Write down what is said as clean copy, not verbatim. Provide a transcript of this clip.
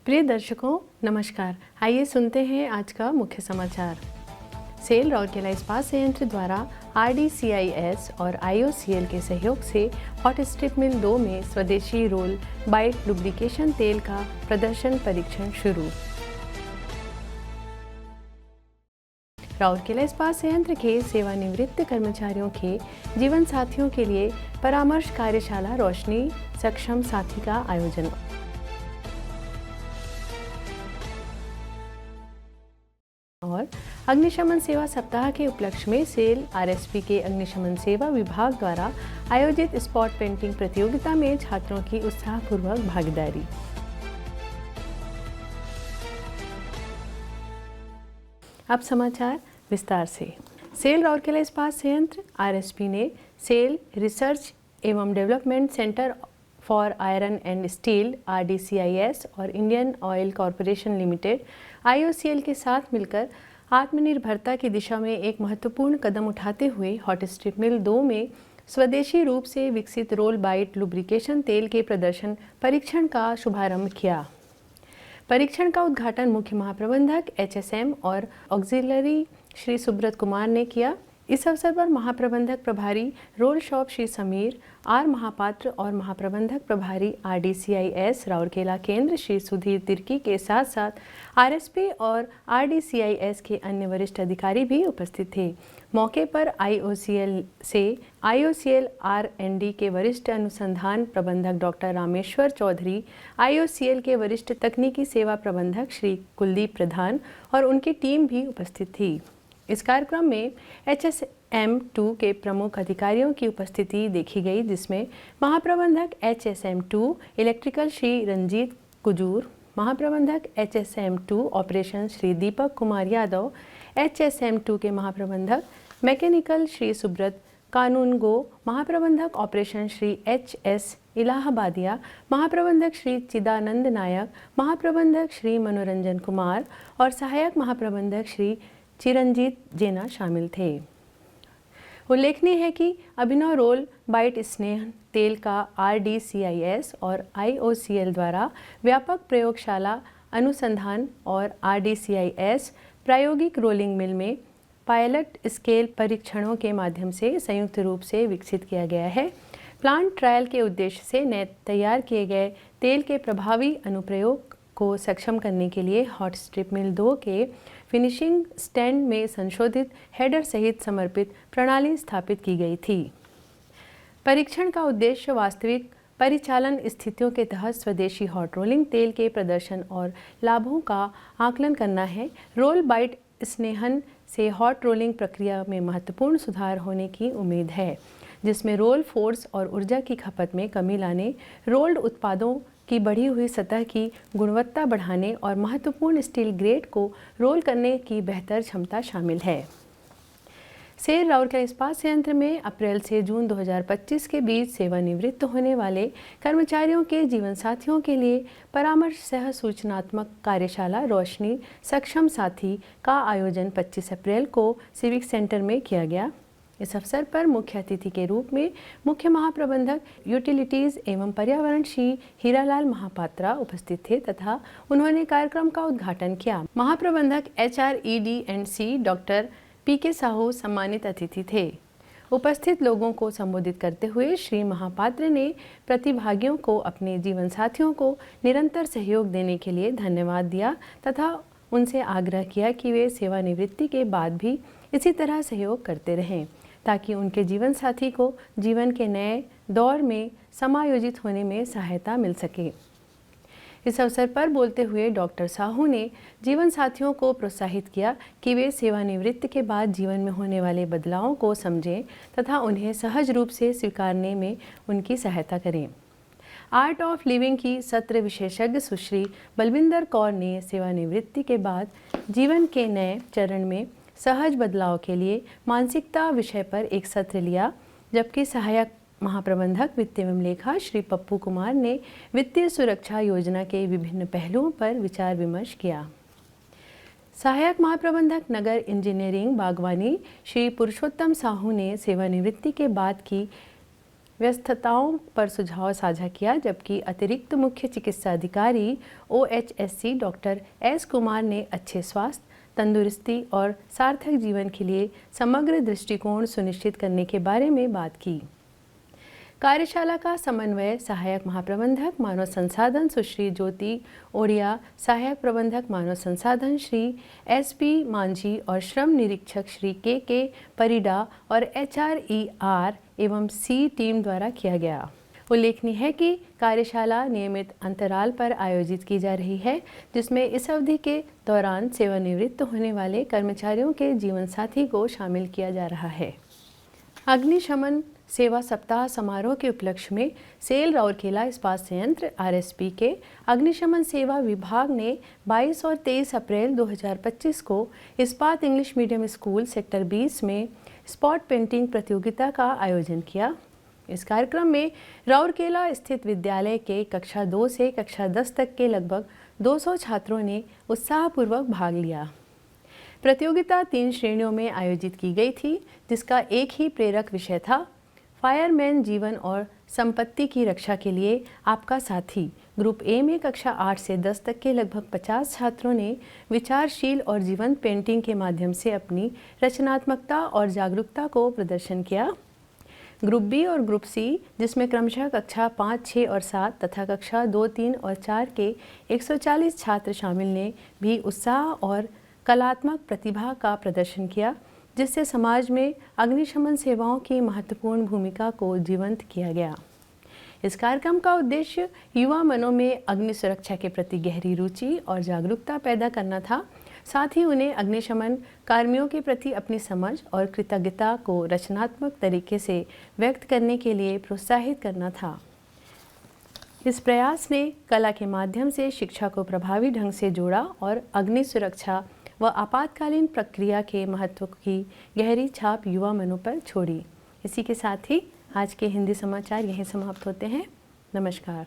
प्रिय दर्शकों नमस्कार। आइए सुनते हैं आज का मुख्य समाचार। सेल राउरकेला इस्पात संयंत्र द्वारा RDCIS और IOCL के सहयोग से हॉट स्ट्रिप मिल 2 में स्वदेशी रोल बाइट लुब्रिकेशन तेल का प्रदर्शन परीक्षण शुरू। राउरकेला इस्पात संयंत्र के सेवानिवृत्त कर्मचारियों के जीवन साथियों के लिए परामर्श कार्यशाला रोशनी सक्षम साथी का आयोजन। और अग्निशमन सेवा सप्ताह के उपलक्ष्य में सेल RSP के अग्निशमन सेवा विभाग द्वारा आयोजित स्पॉट पेंटिंग प्रतियोगिता में छात्रों की उत्साहपूर्वक भागीदारी। अब समाचार विस्तार से। सेल राउरकेला इस्पात संयंत्र RSP ने सेल रिसर्च एवं development centre for iron and steel RDCIS और Indian oil corporation limited IOCL के साथ मिलकर आत्मनिर्भरता की दिशा में एक महत्वपूर्ण कदम उठाते हुए हॉट स्ट्रिप मिल 2 में स्वदेशी रूप से विकसित रोल बाइट लुब्रिकेशन तेल के प्रदर्शन परीक्षण का शुभारंभ किया। परीक्षण का उद्घाटन मुख्य महाप्रबंधक HSM और ऑक्सिलरी श्री सुब्रत कुमार ने किया। इस अवसर पर महाप्रबंधक प्रभारी roll shop Shri Sameer R Mahapatra और महाप्रबंधक प्रभारी RDCIS राउरकेला केंद्र श्री सुधीर तिर्की के साथ साथ RSP और RDCIS के अन्य वरिष्ठ अधिकारी भी उपस्थित थे। मौके पर IOCL से IOCL R&D के वरिष्ठ अनुसंधान प्रबंधक डॉक्टर रामेश्वर चौधरी, IOCL के वरिष्ठ तकनीकी सेवा प्रबंधक श्री कुलदीप प्रधान और उनकी टीम भी उपस्थित थी। इस कार्यक्रम में HSM2 के प्रमुख अधिकारियों की उपस्थिति देखी गई, जिसमें महाप्रबंधक HSM2 इलेक्ट्रिकल श्री रंजीत कुजूर, महाप्रबंधक HSM2 operation Shri Deepak Kumar Yadav, HSM2 के महाप्रबंधक मैकेनिकल श्री सुब्रत कानूनगो, महाप्रबंधक ऑपरेशन श्री HS इलाहाबादिया, महाप्रबंधक श्री चिदानंद नायक, महाप्रबंधक श्री मनोरंजन कुमार और सहायक महाप्रबंधक श्री चिरंजीत जेना शामिल थे। उल्लेखनीय है कि अभिनव रोल बाइट स्नेह तेल का RDCIS और IOCL द्वारा व्यापक प्रयोगशाला अनुसंधान और RDCIS प्रायोगिक रोलिंग मिल में पायलट स्केल परीक्षणों के माध्यम से संयुक्त रूप से विकसित किया गया है। प्लांट ट्रायल के उद्देश्य से नए तैयार किए गए तेल के प्रभावी अनुप्रयोग को सक्षम करने के लिए हॉट स्ट्रिप मिल 2 के फिनिशिंग स्टैंड में संशोधित हेडर सहित समर्पित प्रणाली स्थापित की गई थी। परीक्षण का उद्देश्य वास्तविक परिचालन स्थितियों के तहत स्वदेशी हॉट रोलिंग तेल के प्रदर्शन और लाभों का आकलन करना है। रोल बाइट स्नेहन से हॉट रोलिंग प्रक्रिया में महत्वपूर्ण सुधार होने की उम्मीद है, जिसमें रोल फोर्स और ऊर्जा की खपत में कमी लाने, रोल्ड उत्पादों की बढ़ी हुई सतह की गुणवत्ता बढ़ाने और महत्वपूर्ण स्टील ग्रेड को रोल करने की बेहतर क्षमता शामिल है। सेल राउरकेला इस्पात संयंत्र में अप्रैल से जून 2025 के बीच सेवानिवृत्त होने वाले कर्मचारियों के जीवन साथियों के लिए परामर्श सह सूचनात्मक कार्यशाला रोशनी सक्षम साथी का आयोजन 25 अप्रैल को सिविक सेंटर में किया गया। इस अवसर पर मुख्य अतिथि के रूप में मुख्य महाप्रबंधक यूटिलिटीज एवं पर्यावरण श्री हीरालाल महापात्रा उपस्थित थे तथा उन्होंने कार्यक्रम का उद्घाटन किया। महाप्रबंधक HRED&C डॉक्टर PK साहू सम्मानित अतिथि थे। उपस्थित लोगों को संबोधित करते हुए श्री महापात्र ने प्रतिभागियों को अपने जीवन साथियों को निरंतर सहयोग देने के लिए धन्यवाद दिया तथा उनसे आग्रह किया कि वे सेवानिवृत्ति के बाद भी इसी तरह सहयोग करते रहें, ताकि उनके जीवन साथी को जीवन के नए दौर में समायोजित होने में सहायता मिल सके। इस अवसर पर बोलते हुए डॉक्टर साहू ने जीवन साथियों को प्रोत्साहित किया कि वे सेवानिवृत्ति के बाद जीवन में होने वाले बदलावों को समझें तथा उन्हें सहज रूप से स्वीकारने में उनकी सहायता करें। आर्ट ऑफ लिविंग की सत्र विशेषज्ञ सुश्री बलविंदर कौर ने सेवानिवृत्ति के बाद जीवन के नए चरण में सहज बदलाव के लिए मानसिकता विषय पर एक सत्र लिया, जबकि सहायक महाप्रबंधक वित्त एवं लेखा श्री पप्पू कुमार ने वित्तीय सुरक्षा योजना के विभिन्न पहलुओं पर विचार विमर्श किया। सहायक महाप्रबंधक नगर इंजीनियरिंग बागवानी श्री पुरुषोत्तम साहू ने सेवानिवृत्ति के बाद की व्यस्तताओं पर सुझाव साझा किया, जबकि अतिरिक्त मुख्य चिकित्सा अधिकारी OHSC डॉक्टर S कुमार ने अच्छे स्वास्थ्य, तंदुरुस्ती और सार्थक जीवन के लिए समग्र दृष्टिकोण सुनिश्चित करने के बारे में बात की। कार्यशाला का समन्वय सहायक महाप्रबंधक मानव संसाधन सुश्री ज्योति ओडिया, सहायक प्रबंधक मानव संसाधन श्री SP मांझी और श्रम निरीक्षक श्री के परिडा और HRER एवं C टीम द्वारा किया गया। उल्लेखनीय है कि कार्यशाला नियमित अंतराल पर आयोजित की जा रही है, जिसमें इस अवधि के दौरान सेवानिवृत्त होने वाले कर्मचारियों के जीवन साथी को शामिल किया जा रहा है। अग्निशमन सेवा सप्ताह समारोह के उपलक्ष्य में सेल राउरकेला इस्पात संयंत्र RSP के अग्निशमन सेवा विभाग ने 22 और 23 अप्रैल 2025 को इस्पात इंग्लिश मीडियम स्कूल सेक्टर 20 में स्पॉट पेंटिंग प्रतियोगिता का आयोजन किया। इस कार्यक्रम में राउरकेला स्थित विद्यालय के कक्षा 2 से कक्षा 10 तक के लगभग 200 छात्रों ने उत्साहपूर्वक भाग लिया। प्रतियोगिता 3 श्रेणियों में आयोजित की गई थी, जिसका एक ही प्रेरक विषय था, फायरमैन जीवन और संपत्ति की रक्षा के लिए आपका साथी। ग्रुप ए में कक्षा 8 से 10 तक के लगभग 50 छात्रों ने विचारशील और जीवंत पेंटिंग के माध्यम से अपनी रचनात्मकता और जागरूकता को प्रदर्शन किया। ग्रुप बी और ग्रुप सी, जिसमें क्रमशः कक्षा 5, 6 और 7 तथा कक्षा 2, 3 और 4 के 140 छात्र शामिल ने भी उत्साह और कलात्मक प्रतिभा का प्रदर्शन किया, जिससे समाज में अग्निशमन सेवाओं की महत्वपूर्ण भूमिका को जीवंत किया गया। इस कार्यक्रम का उद्देश्य युवा मनों में अग्नि सुरक्षा के प्रति गहरी रुचि और जागरूकता पैदा करना था, साथ ही उन्हें अग्निशमन कार्मियों के प्रति अपनी समझ और कृतज्ञता को रचनात्मक तरीके से व्यक्त करने के लिए प्रोत्साहित करना था। इस प्रयास ने कला के माध्यम से शिक्षा को प्रभावी ढंग से जोड़ा और अग्नि सुरक्षा व आपातकालीन प्रक्रिया के महत्व की गहरी छाप युवा मनों पर छोड़ी। इसी के साथ ही आज के हिंदी समाचार यहीं समाप्त होते हैं। नमस्कार।